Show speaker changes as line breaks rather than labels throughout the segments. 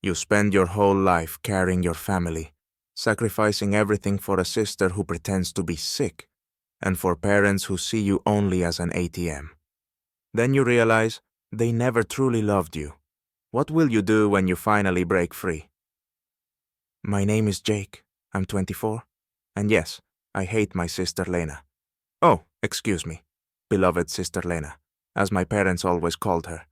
You spend your whole life carrying your family, sacrificing everything for a sister who pretends to be sick, and for parents who see you only as an ATM. Then you realize they never truly loved you. What will you do when you finally break free? My name is Jake. I'm 24. And yes, I hate my sister Lena. Oh, excuse me, beloved sister Lena, as my parents always called her.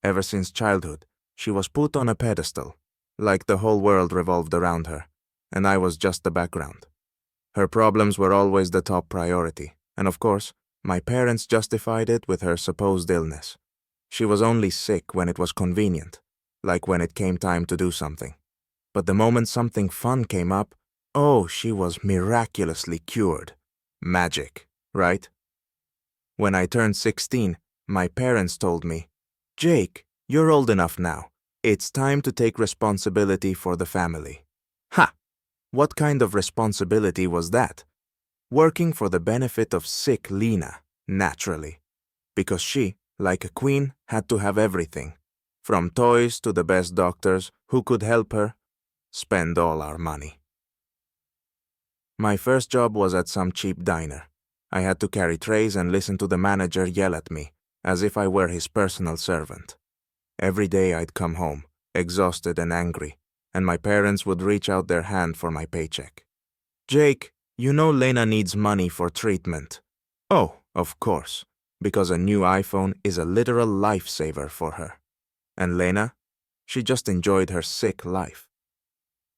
Ever since childhood, she was put on a pedestal, like the whole world revolved around her, and I was just the background. Her problems were always the top priority, and of course, my parents justified it with her supposed illness. She was only sick when it was convenient, like when it came time to do something. But the moment something fun came up, oh, she was miraculously cured. Magic, right? When I turned 16, my parents told me, "Jake, you're old enough now. It's time to take responsibility for the family." Ha! What kind of responsibility was that? Working for the benefit of sick Lena, naturally. Because she, like a queen, had to have everything. From toys to the best doctors who could help her. Spend all our money. My first job was at some cheap diner. I had to carry trays and listen to the manager yell at me, as if I were his personal servant. Every day I'd come home, exhausted and angry, and my parents would reach out their hand for my paycheck. "Jake, you know Lena needs money for treatment." Oh, of course, because a new iPhone is a literal lifesaver for her. And Lena? She just enjoyed her sick life.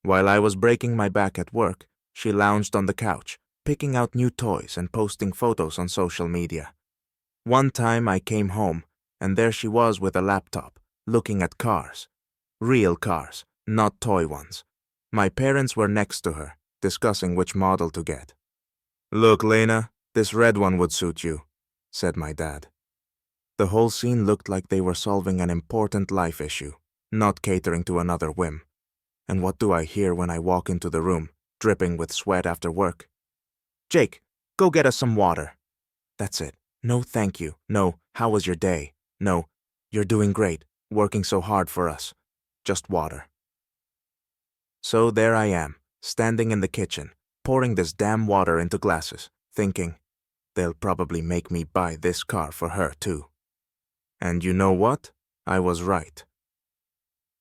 While I was breaking my back at work, she lounged on the couch, picking out new toys and posting photos on social media. One time I came home, and there she was with a laptop, looking at cars. Real cars, not toy ones. My parents were next to her, discussing which model to get. "Look, Lena, this red one would suit you," said my dad. The whole scene looked like they were solving an important life issue, not catering to another whim. And what do I hear when I walk into the room, dripping with sweat after work? "Jake, go get us some water." That's it. No thank you. No, how was your day? No, you're doing great, working so hard for us. Just water. So there I am, standing in the kitchen, pouring this damn water into glasses, thinking, they'll probably make me buy this car for her too. And you know what? I was right.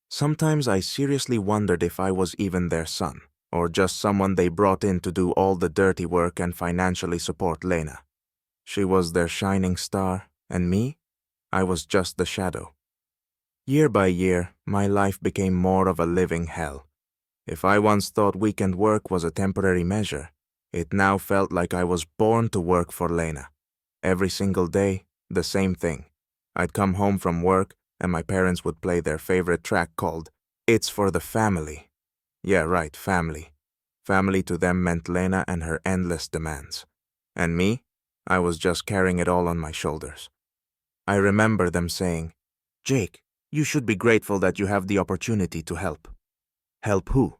Sometimes I seriously wondered if I was even their son, or just someone they brought in to do all the dirty work and financially support Lena. She was their shining star, and me? I was just the shadow. Year by year, my life became more of a living hell. If I once thought weekend work was a temporary measure, it now felt like I was born to work for Lena. Every single day, the same thing. I'd come home from work, and my parents would play their favorite track called "It's for the Family." Yeah, right, family. Family to them meant Lena and her endless demands. And me? I was just carrying it all on my shoulders. I remember them saying, "Jake, you should be grateful that you have the opportunity to help." Help who?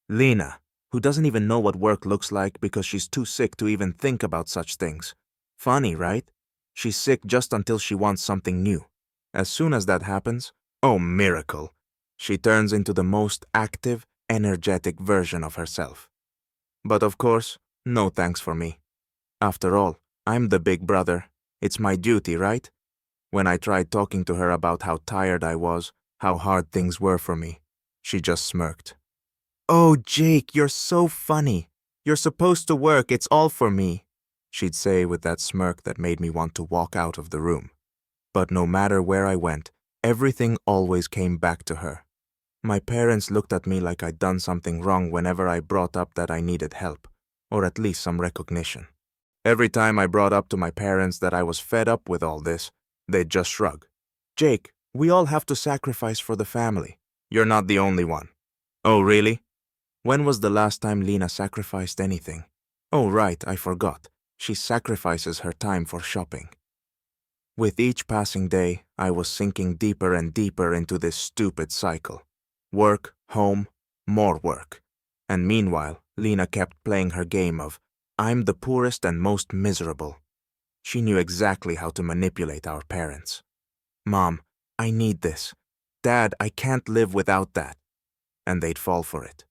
Lena, who doesn't even know what work looks like because she's too sick to even think about such things. Funny, right? She's sick just until she wants something new. As soon as that happens, oh miracle, she turns into the most active, energetic version of herself. But of course, no thanks for me. After all, I'm the big brother. It's my duty, right? When I tried talking to her about how tired I was, how hard things were for me, she just smirked. "Oh, Jake, you're so funny. You're supposed to work, it's all for me," she'd say with that smirk that made me want to walk out of the room. But no matter where I went, everything always came back to her. My parents looked at me like I'd done something wrong whenever I brought up that I needed help, or at least some recognition. Every time I brought up to my parents that I was fed up with all this, they'd just shrug. "Jake, we all have to sacrifice for the family. You're not the only one." "Oh, really? When was the last time Lena sacrificed anything? Oh, right, I forgot. She sacrifices her time for shopping." With each passing day, I was sinking deeper and deeper into this stupid cycle. Work, home, more work. And meanwhile, Lena kept playing her game of, "I'm the poorest and most miserable." She knew exactly how to manipulate our parents. "Mom, I need this. Dad, I can't live without that." and they'd fall for it.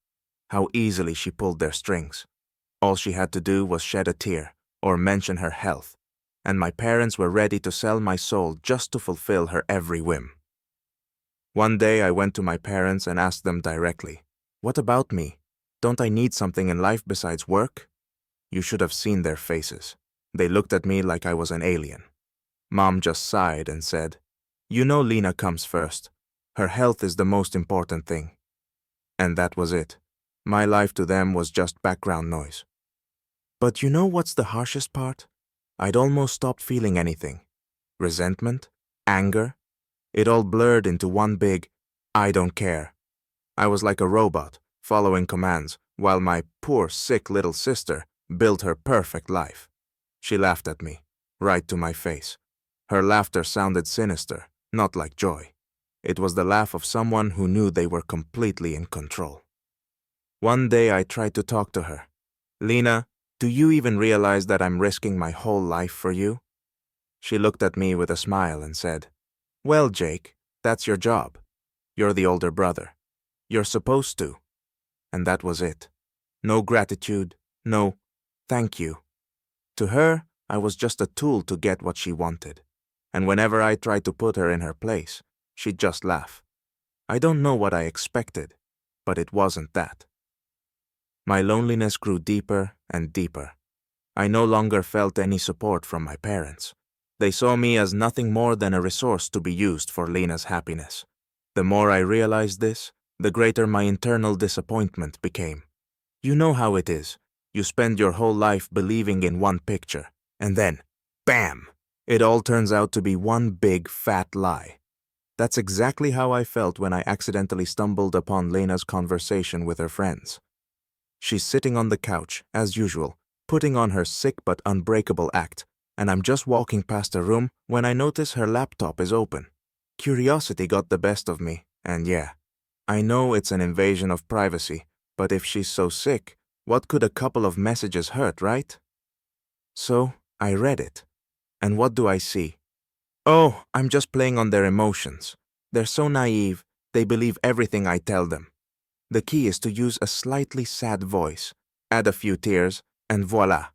How easily she pulled their strings. All she had to do was shed a tear or mention her health, and my parents were ready to sell my soul just to fulfill her every whim. One day I went to my parents and asked them directly, "What about me? Don't I need something in life besides work?" You should have seen their faces. They looked at me like I was an alien. Mom just sighed and said, "You know Lena comes first. Her health is the most important thing." And that was it. My life to them was just background noise. But you know what's the harshest part? I'd almost stopped feeling anything. Resentment? Anger? It all blurred into one big, "I don't care." I was like a robot, following commands, while my poor, sick little sister built her perfect life. She laughed at me, right to my face. Her laughter sounded sinister, not like joy. It was the laugh of someone who knew they were completely in control. One day I tried to talk to her. "Lena, do you even realize that I'm risking my whole life for you?" She looked at me with a smile and said, "Well, Jake, that's your job. You're the older brother. You're supposed to." And that was it. No gratitude, no thank you. To her, I was just a tool to get what she wanted. And whenever I tried to put her in her place, she'd just laugh. I don't know what I expected, but it wasn't that. My loneliness grew deeper and deeper. I no longer felt any support from my parents. They saw me as nothing more than a resource to be used for Lena's happiness. The more I realized this, the greater my internal disappointment became. You know how it is. You spend your whole life believing in one picture, and then, bam! It all turns out to be one big, fat lie. That's exactly how I felt when I accidentally stumbled upon Lena's conversation with her friends. She's sitting on the couch, as usual, putting on her sick but unbreakable act, and I'm just walking past her room when I notice her laptop is open. Curiosity got the best of me, and yeah, I know it's an invasion of privacy, but if she's so sick, what could a couple of messages hurt, right? So, I read it. And what do I see? Oh, I'm just playing on their emotions. They're so naive, they believe everything I tell them. The key is to use a slightly sad voice, add a few tears, and voila,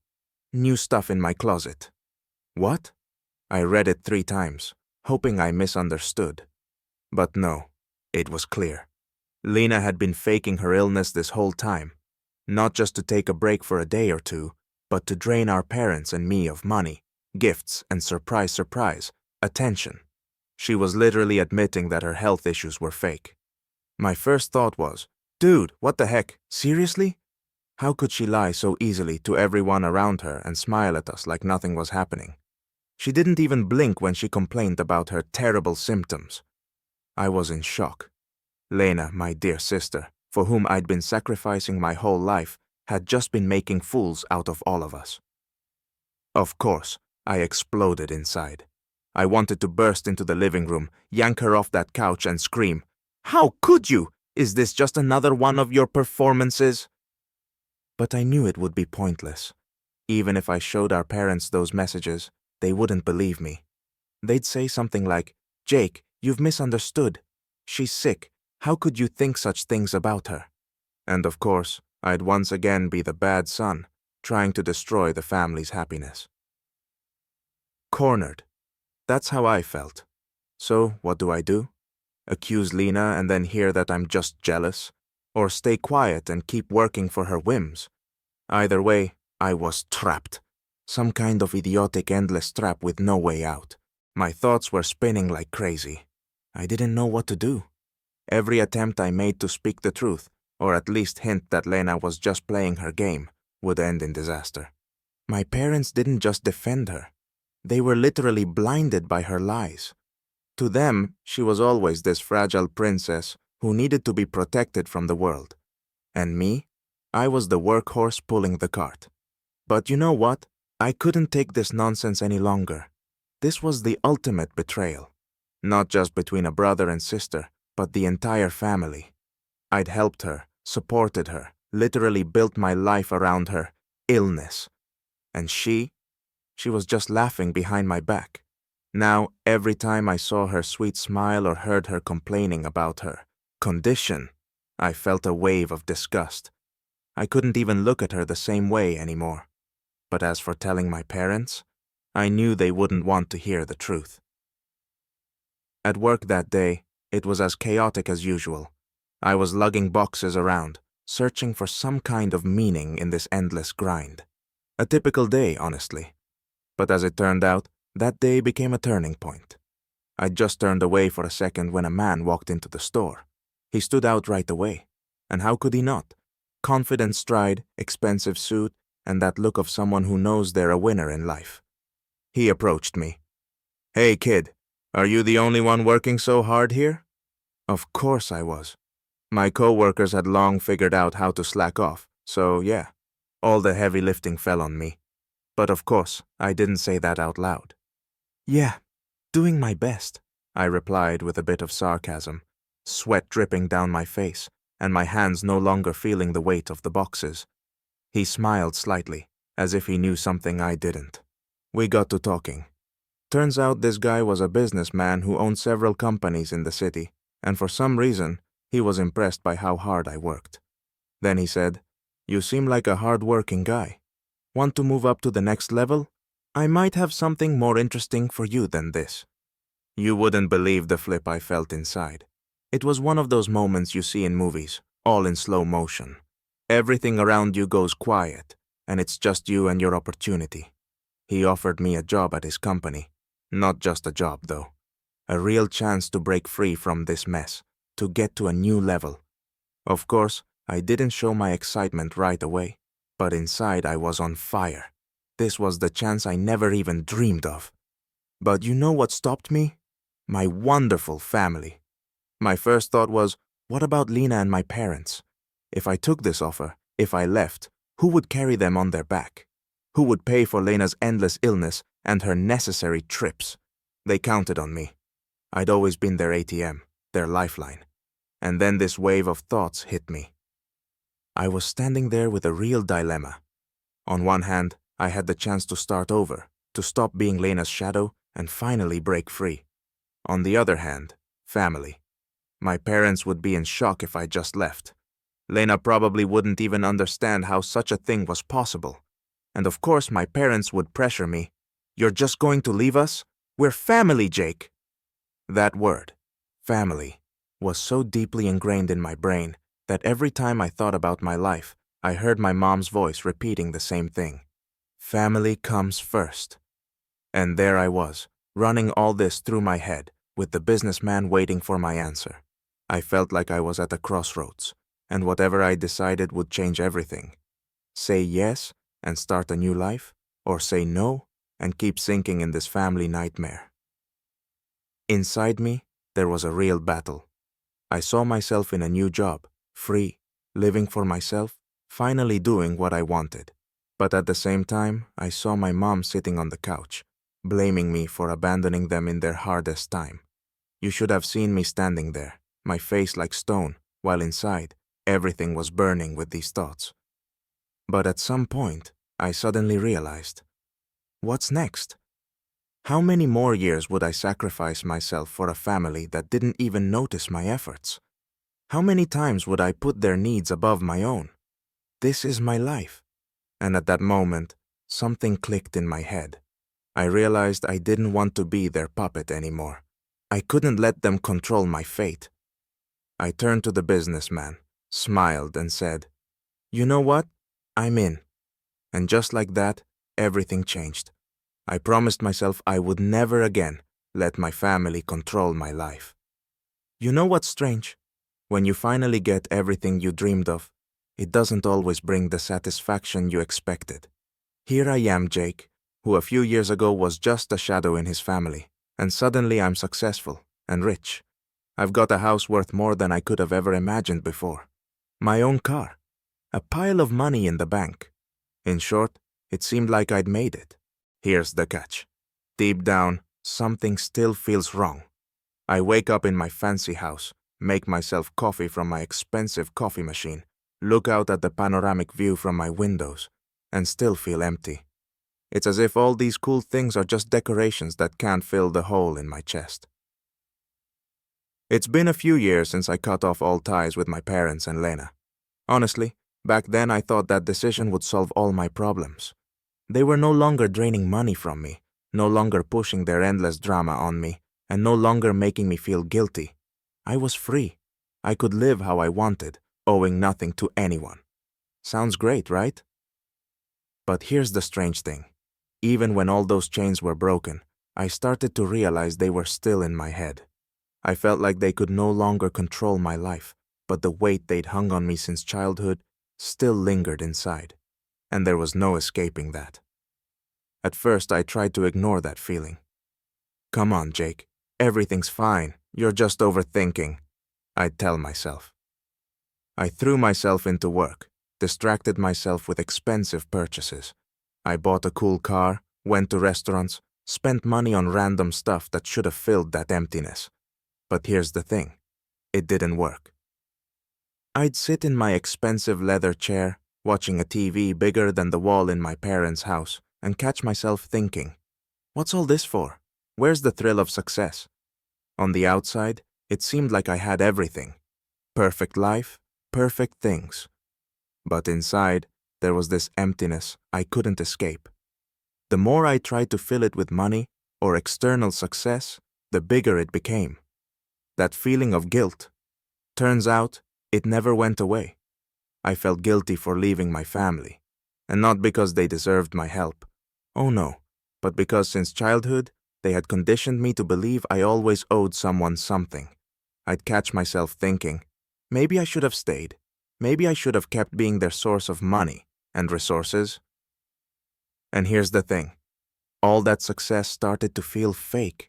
new stuff in my closet. What? I read it 3 times, hoping I misunderstood. But no, it was clear. Lena had been faking her illness this whole time, not just to take a break for a day or two, but to drain our parents and me of money, gifts, and surprise, attention. She was literally admitting that her health issues were fake. My first thought was, dude, what the heck, seriously? How could she lie so easily to everyone around her and smile at us like nothing was happening? She didn't even blink when she complained about her terrible symptoms. I was in shock. Lena, my dear sister, for whom I'd been sacrificing my whole life, had just been making fools out of all of us. Of course, I exploded inside. I wanted to burst into the living room, yank her off that couch and scream, "How could you? Is this just another one of your performances?" But I knew it would be pointless. Even if I showed our parents those messages, they wouldn't believe me. They'd say something like, "Jake, you've misunderstood. She's sick. How could you think such things about her?" And of course, I'd once again be the bad son, trying to destroy the family's happiness. Cornered. That's how I felt. So, what do? Accuse Lena and then hear that I'm just jealous? Or stay quiet and keep working for her whims? Either way, I was trapped. Some kind of idiotic endless trap with no way out. My thoughts were spinning like crazy. I didn't know what to do. Every attempt I made to speak the truth, or at least hint that Lena was just playing her game, would end in disaster. My parents didn't just defend her. They were literally blinded by her lies. To them, she was always this fragile princess who needed to be protected from the world. And me? I was the workhorse pulling the cart. But you know what? I couldn't take this nonsense any longer. This was the ultimate betrayal. Not just between a brother and sister, but the entire family. I'd helped her, supported her, literally built my life around her illness. And she was just laughing behind my back. Now, every time I saw her sweet smile or heard her complaining about her condition, I felt a wave of disgust. I couldn't even look at her the same way anymore. But as for telling my parents, I knew they wouldn't want to hear the truth. At work that day, it was as chaotic as usual. I was lugging boxes around, searching for some kind of meaning in this endless grind. A typical day, honestly. But as it turned out, that day became a turning point. I just turned away for a second when a man walked into the store. He stood out right away. And how could he not? Confident stride, expensive suit, and that look of someone who knows they're a winner in life. He approached me. "Hey kid, are you the only one working so hard here?" Of course I was. My co-workers had long figured out how to slack off, so yeah, all the heavy lifting fell on me. But of course, I didn't say that out loud. "Yeah, doing my best," I replied with a bit of sarcasm, sweat dripping down my face, and my hands no longer feeling the weight of the boxes. He smiled slightly, as if he knew something I didn't. We got to talking. Turns out this guy was a businessman who owned several companies in the city, and for some reason, he was impressed by how hard I worked. Then he said, "You seem like a hard-working guy. Want to move up to the next level? I might have something more interesting for you than this." You wouldn't believe the flip I felt inside. It was one of those moments you see in movies, all in slow motion. Everything around you goes quiet, and it's just you and your opportunity. He offered me a job at his company. Not just a job, though. A real chance to break free from this mess, to get to a new level. Of course, I didn't show my excitement right away, but inside I was on fire. This was the chance I never even dreamed of. But you know what stopped me? My wonderful family. My first thought was, what about Lena and my parents? If I took this offer, if I left, who would carry them on their back? Who would pay for Lena's endless illness and her necessary trips? They counted on me. I'd always been their ATM, their lifeline. And then this wave of thoughts hit me. I was standing there with a real dilemma. On one hand, I had the chance to start over, to stop being Lena's shadow and finally break free. On the other hand, family. My parents would be in shock if I just left. Lena probably wouldn't even understand how such a thing was possible. And of course my parents would pressure me. "You're just going to leave us? We're family, Jake." That word, family, was so deeply ingrained in my brain that every time I thought about my life, I heard my mom's voice repeating the same thing. Family comes first. And there I was, running all this through my head, with the businessman waiting for my answer. I felt like I was at a crossroads, and whatever I decided would change everything. Say yes and start a new life, or say no and keep sinking in this family nightmare. Inside me, there was a real battle. I saw myself in a new job, free, living for myself, finally doing what I wanted. But at the same time, I saw my mom sitting on the couch, blaming me for abandoning them in their hardest time. You should have seen me standing there, my face like stone, while inside, everything was burning with these thoughts. But at some point, I suddenly realized, what's next? How many more years would I sacrifice myself for a family that didn't even notice my efforts? How many times would I put their needs above my own? This is my life. And at that moment, something clicked in my head. I realized I didn't want to be their puppet anymore. I couldn't let them control my fate. I turned to the businessman, smiled, and said, "You know what? I'm in." And just like that, everything changed. I promised myself I would never again let my family control my life. You know what's strange? When you finally get everything you dreamed of, it doesn't always bring the satisfaction you expected. Here I am, Jake, who a few years ago was just a shadow in his family, and suddenly I'm successful and rich. I've got a house worth more than I could have ever imagined before. My own car. A pile of money in the bank. In short, it seemed like I'd made it. Here's the catch. Deep down, something still feels wrong. I wake up in my fancy house, make myself coffee from my expensive coffee machine, look out at the panoramic view from my windows, and still feel empty. It's as if all these cool things are just decorations that can't fill the hole in my chest. It's been a few years since I cut off all ties with my parents and Lena. Honestly, back then I thought that decision would solve all my problems. They were no longer draining money from me, no longer pushing their endless drama on me, and no longer making me feel guilty. I was free. I could live how I wanted, owing nothing to anyone. Sounds great, right? But here's the strange thing. Even when all those chains were broken, I started to realize they were still in my head. I felt like they could no longer control my life, but the weight they'd hung on me since childhood still lingered inside, and there was no escaping that. At first, I tried to ignore that feeling. Come on, Jake. Everything's fine. You're just overthinking, I'd tell myself. I threw myself into work, distracted myself with expensive purchases. I bought a cool car, went to restaurants, spent money on random stuff that should have filled that emptiness. But here's the thing. It didn't work. I'd sit in my expensive leather chair, watching a TV bigger than the wall in my parents' house, and catch myself thinking, what's all this for? Where's the thrill of success? On the outside, it seemed like I had everything. Perfect life, perfect things. But inside, there was this emptiness I couldn't escape. The more I tried to fill it with money or external success, the bigger it became. That feeling of guilt. Turns out, it never went away. I felt guilty for leaving my family, and not because they deserved my help. Oh no, but because since childhood, they had conditioned me to believe I always owed someone something. I'd catch myself thinking, maybe I should have stayed. Maybe I should have kept being their source of money and resources. And here's the thing. All that success started to feel fake,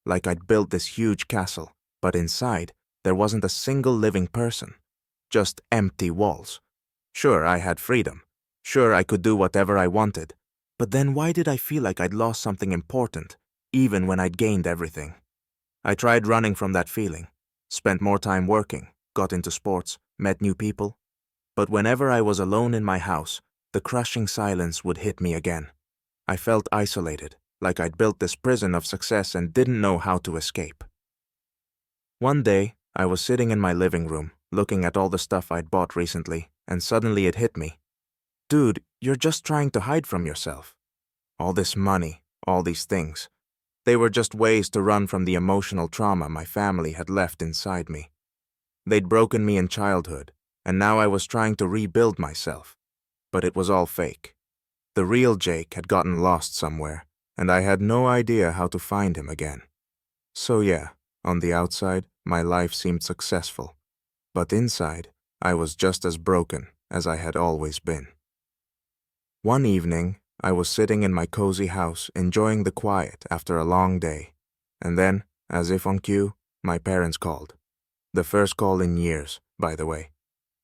like I'd built this huge castle, but inside, there wasn't a single living person, just empty walls. Sure, I had freedom. Sure, I could do whatever I wanted. But then why did I feel like I'd lost something important, even when I'd gained everything? I tried running from that feeling, spent more time working, got into sports, met new people. But whenever I was alone in my house, the crushing silence would hit me again. I felt isolated, like I'd built this prison of success and didn't know how to escape. One day, I was sitting in my living room, looking at all the stuff I'd bought recently, and suddenly it hit me. Dude, you're just trying to hide from yourself. All this money, all these things. They were just ways to run from the emotional trauma my family had left inside me. They'd broken me in childhood, and now I was trying to rebuild myself. But it was all fake. The real Jake had gotten lost somewhere, and I had no idea how to find him again. So yeah, on the outside, my life seemed successful. But inside, I was just as broken as I had always been. One evening, I was sitting in my cozy house enjoying the quiet after a long day. And then, as if on cue, my parents called. The first call in years, by the way.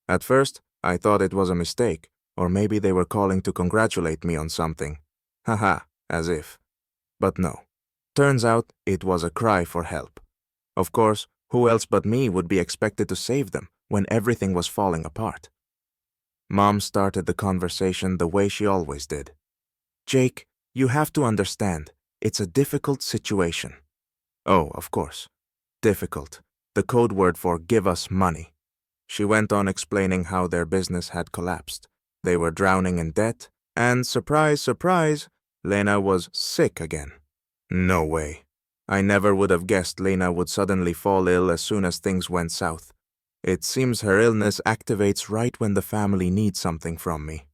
At first, I thought it was a mistake, or maybe they were calling to congratulate me on something. Haha, as if. But no. Turns out it was a cry for help. Of course, who else but me would be expected to save them when everything was falling apart? Mom started the conversation the way she always did. Jake, you have to understand, it's a difficult situation. Oh, of course. Difficult. The code word for give us money. She went on explaining how their business had collapsed. They were drowning in debt, and surprise, surprise, Lena was sick again. No way. I never would have guessed Lena would suddenly fall ill as soon as things went south. It seems her illness activates right when the family needs something from me.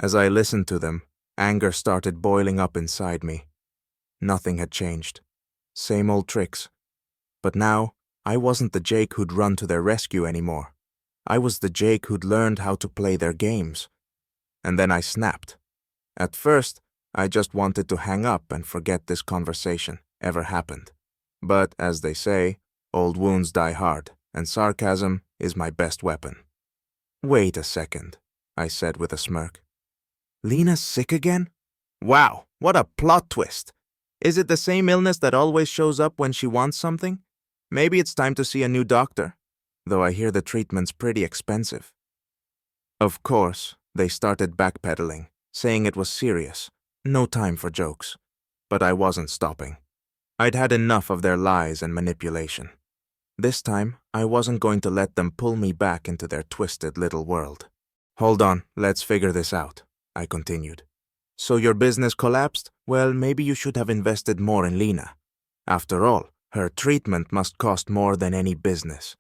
As I listened to them, anger started boiling up inside me. Nothing had changed. Same old tricks. But now, I wasn't the Jake who'd run to their rescue anymore. I was the Jake who'd learned how to play their games. And then I snapped. At first, I just wanted to hang up and forget this conversation ever happened. But, as they say, old wounds die hard, and sarcasm is my best weapon. Wait a second, I said with a smirk. Lena's sick again? Wow, what a plot twist! Is it the same illness that always shows up when she wants something? Maybe it's time to see a new doctor, though I hear the treatment's pretty expensive. Of course, they started backpedaling, saying it was serious, no time for jokes. But I wasn't stopping. I'd had enough of their lies and manipulation. This time, I wasn't going to let them pull me back into their twisted little world. Hold on, let's figure this out, I continued. So your business collapsed? Well, maybe you should have invested more in Lena. After all, her treatment must cost more than any business.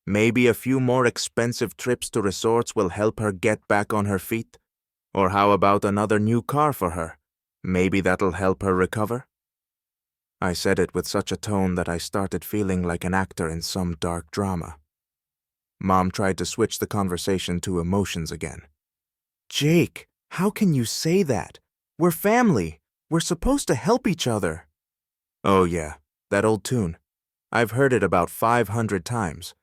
Maybe a few more expensive trips to resorts will help her get back on her feet? Or how about another new car for her? Maybe that'll help her recover? I said it with such a tone that I started feeling like an actor in some dark drama. Mom tried to switch the conversation to emotions again. Jake, how can you say that? We're family. We're supposed to help each other. Oh yeah, that old tune. I've heard it about 500 times.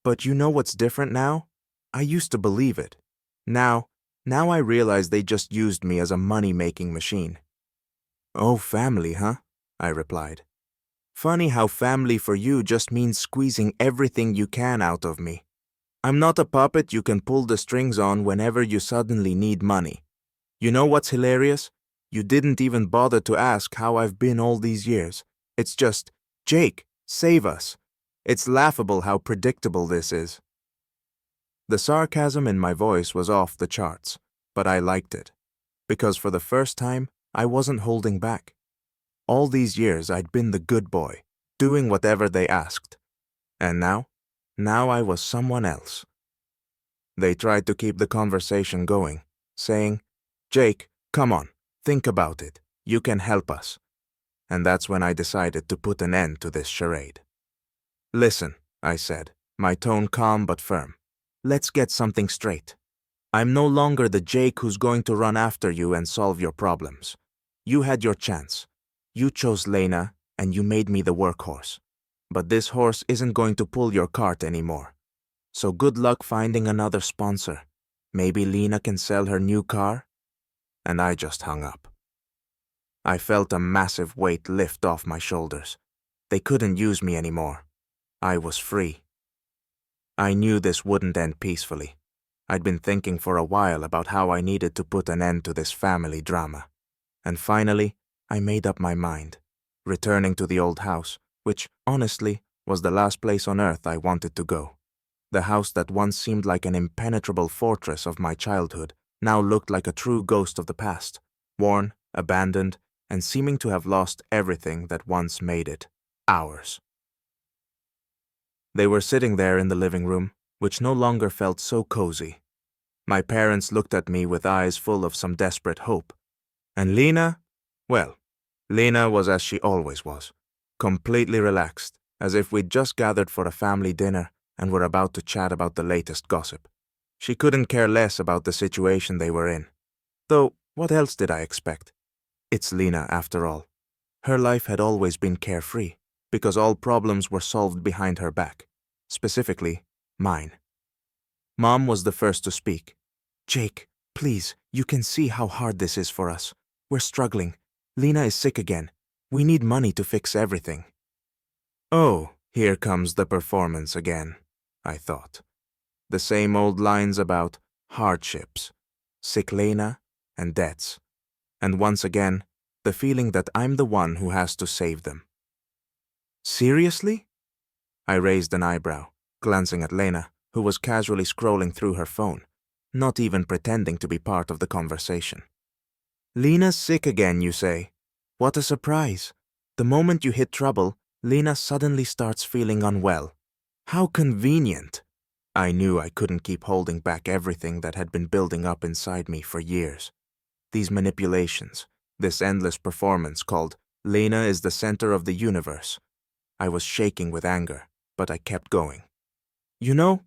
But you know what's different now? I used to believe it. Now I realize they just used me as a money-making machine. Oh, family, huh? I replied. Funny how family for you just means squeezing everything you can out of me. I'm not a puppet you can pull the strings on whenever you suddenly need money. You know what's hilarious? You didn't even bother to ask how I've been all these years. It's just, Jake, save us. It's laughable how predictable this is. The sarcasm in my voice was off the charts, but I liked it. Because for the first time, I wasn't holding back. All these years I'd been the good boy, doing whatever they asked. And now I was someone else. They tried to keep the conversation going, saying, Jake, come on, think about it. You can help us. And that's when I decided to put an end to this charade. Listen, I said, my tone calm but firm. Let's get something straight. I'm no longer the Jake who's going to run after you and solve your problems. You had your chance. You chose Lena, and you made me the workhorse. But this horse isn't going to pull your cart anymore. So good luck finding another sponsor. Maybe Lena can sell her new car? And I just hung up. I felt a massive weight lift off my shoulders. They couldn't use me anymore. I was free. I knew this wouldn't end peacefully. I'd been thinking for a while about how I needed to put an end to this family drama. And finally, I made up my mind, returning to the old house, which, honestly, was the last place on earth I wanted to go. The house that once seemed like an impenetrable fortress of my childhood now looked like a true ghost of the past, worn, abandoned, and seeming to have lost everything that once made it ours. They were sitting there in the living room, which no longer felt so cozy. My parents looked at me with eyes full of some desperate hope. And Lena? Well, Lena was as she always was, completely relaxed, as if we'd just gathered for a family dinner and were about to chat about the latest gossip. She couldn't care less about the situation they were in. Though, what else did I expect? It's Lena, after all. Her life had always been carefree, because all problems were solved behind her back. Specifically, mine. Mom was the first to speak. Jake, please, you can see how hard this is for us. We're struggling. Lena is sick again. We need money to fix everything. Oh, here comes the performance again, I thought. The same old lines about hardships, sick Lena, and debts. And once again, the feeling that I'm the one who has to save them. Seriously? I raised an eyebrow, glancing at Lena, who was casually scrolling through her phone, not even pretending to be part of the conversation. Lena's sick again, you say? What a surprise. The moment you hit trouble, Lena suddenly starts feeling unwell. How convenient. I knew I couldn't keep holding back everything that had been building up inside me for years. These manipulations, this endless performance called Lena is the center of the universe. I was shaking with anger, but I kept going. You know,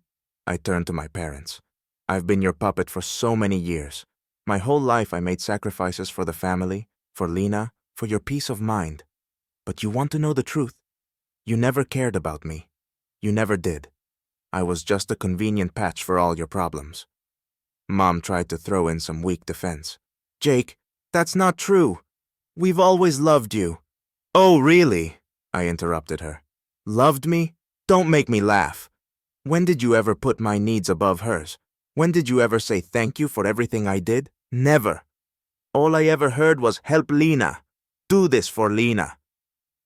I turned to my parents. I've been your puppet for so many years. My whole life I made sacrifices for the family, for Lena, for your peace of mind. But you want to know the truth? You never cared about me. You never did. I was just a convenient patch for all your problems. Mom tried to throw in some weak defense. Jake, that's not true. We've always loved you. Oh, really? I interrupted her. Loved me? Don't make me laugh. When did you ever put my needs above hers? When did you ever say thank you for everything I did? Never. All I ever heard was help Lena. Do this for Lena.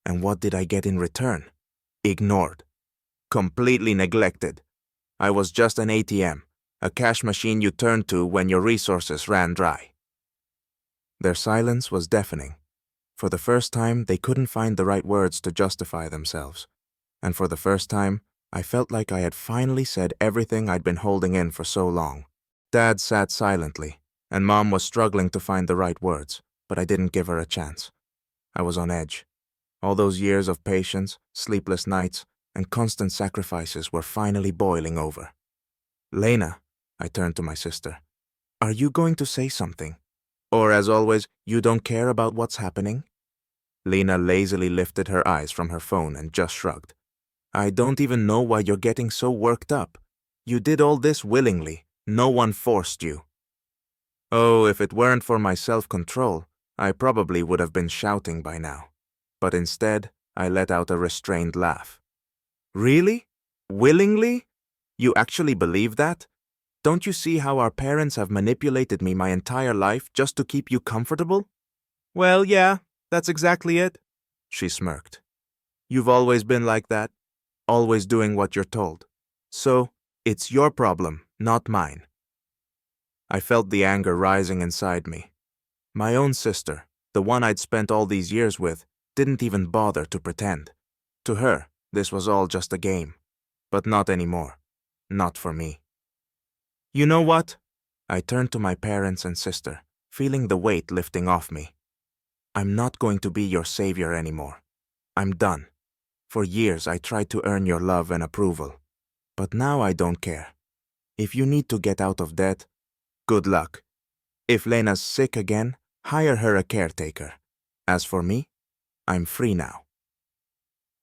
And what did I get in return? Ignored. completely neglected. I was just an ATM, a cash machine you turned to when your resources ran dry. Their silence was deafening. For the first time, they couldn't find the right words to justify themselves. And for the first time, I felt like I had finally said everything I'd been holding in for so long. Dad sat silently, and Mom was struggling to find the right words, but I didn't give her a chance. I was on edge. All those years of patience, sleepless nights, and constant sacrifices were finally boiling over. Lena, I turned to my sister, are you going to say something? Or, as always, you don't care about what's happening? Lena lazily lifted her eyes from her phone and just shrugged. I don't even know why you're getting so worked up. You did all this willingly. No one forced you. Oh, if it weren't for my self-control, I probably would have been shouting by now. But instead, I let out a restrained laugh. Really? Willingly? You actually believe that? Don't you see how our parents have manipulated me my entire life just to keep you comfortable? Well, yeah, that's exactly it, she smirked. You've always been like that, always doing what you're told. So, it's your problem, not mine. I felt the anger rising inside me. My own sister, the one I'd spent all these years with, didn't even bother to pretend. To her, this was all just a game. But not anymore. Not for me. You know what? I turned to my parents and sister, feeling the weight lifting off me. I'm not going to be your savior anymore. I'm done. For years I tried to earn your love and approval. But now I don't care. If you need to get out of debt, good luck. If Lena's sick again, hire her a caretaker. As for me, I'm free now.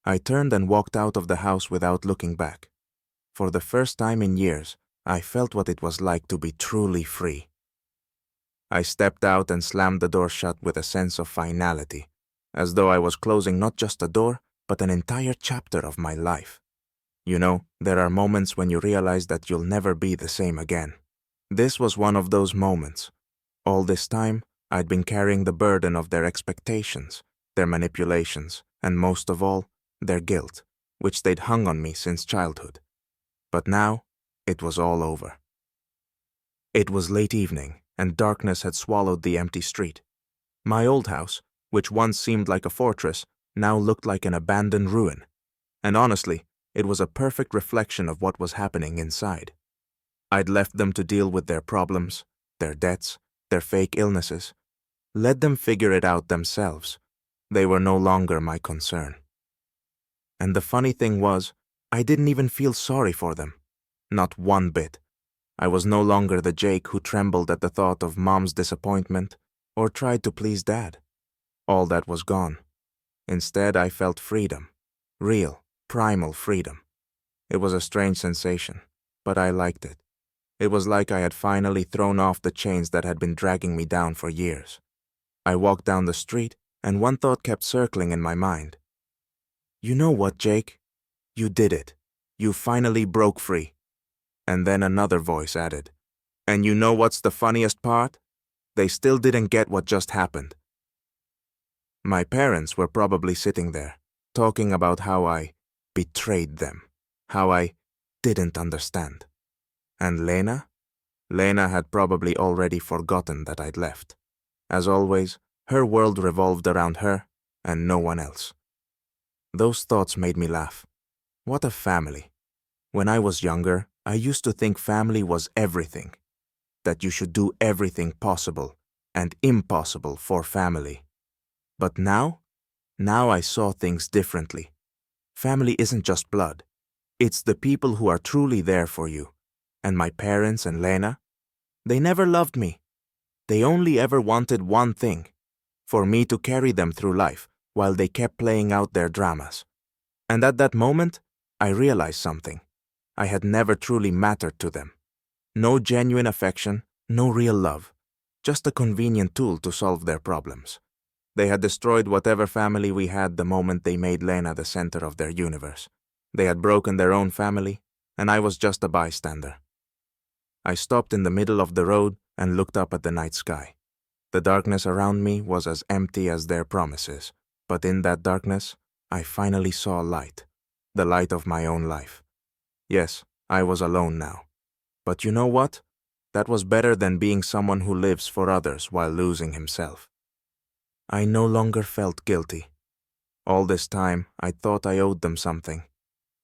I turned and walked out of the house without looking back. For the first time in years, I felt what it was like to be truly free. I stepped out and slammed the door shut with a sense of finality, as though I was closing not just a door, but an entire chapter of my life. You know, there are moments when you realize that you'll never be the same again. This was one of those moments. All this time, I'd been carrying the burden of their expectations, their manipulations, and most of all, their guilt, which they'd hung on me since childhood. But now, it was all over. It was late evening, and darkness had swallowed the empty street. My old house, which once seemed like a fortress, now looked like an abandoned ruin. And honestly, it was a perfect reflection of what was happening inside. I'd left them to deal with their problems, their debts, their fake illnesses. Let them figure it out themselves. They were no longer my concern. And the funny thing was, I didn't even feel sorry for them. Not one bit. I was no longer the Jake who trembled at the thought of Mom's disappointment or tried to please Dad. All that was gone. Instead, I felt freedom. Real, primal freedom. It was a strange sensation, but I liked it. It was like I had finally thrown off the chains that had been dragging me down for years. I walked down the street, and one thought kept circling in my mind. You know what, Jake? You did it. You finally broke free. And then another voice added, and you know what's the funniest part? They still didn't get what just happened. My parents were probably sitting there, talking about how I betrayed them, how I didn't understand. And Lena? Lena had probably already forgotten that I'd left. As always, her world revolved around her and no one else. Those thoughts made me laugh. What a family. When I was younger, I used to think family was everything, that you should do everything possible and impossible for family. But now I saw things differently. Family isn't just blood. It's the people who are truly there for you. And my parents and Lena, they never loved me. They only ever wanted one thing, for me to carry them through life while they kept playing out their dramas. And at that moment, I realized something. I had never truly mattered to them. No genuine affection, no real love, just a convenient tool to solve their problems. They had destroyed whatever family we had the moment they made Lena the center of their universe. They had broken their own family, and I was just a bystander. I stopped in the middle of the road and looked up at the night sky. The darkness around me was as empty as their promises, but in that darkness, I finally saw light. the light of my own life. Yes, I was alone now. But you know what? That was better than being someone who lives for others while losing himself. I no longer felt guilty. All this time, I thought I owed them something,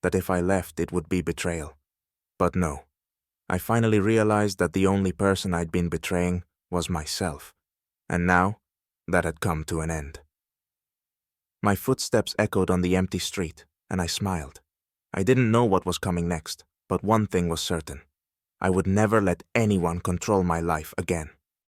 that if I left it would be betrayal. But no. I finally realized that the only person I'd been betraying was myself, and now that had come to an end. My footsteps echoed on the empty street, and I smiled. I didn't know what was coming next, but one thing was certain. I would never let anyone control my life again.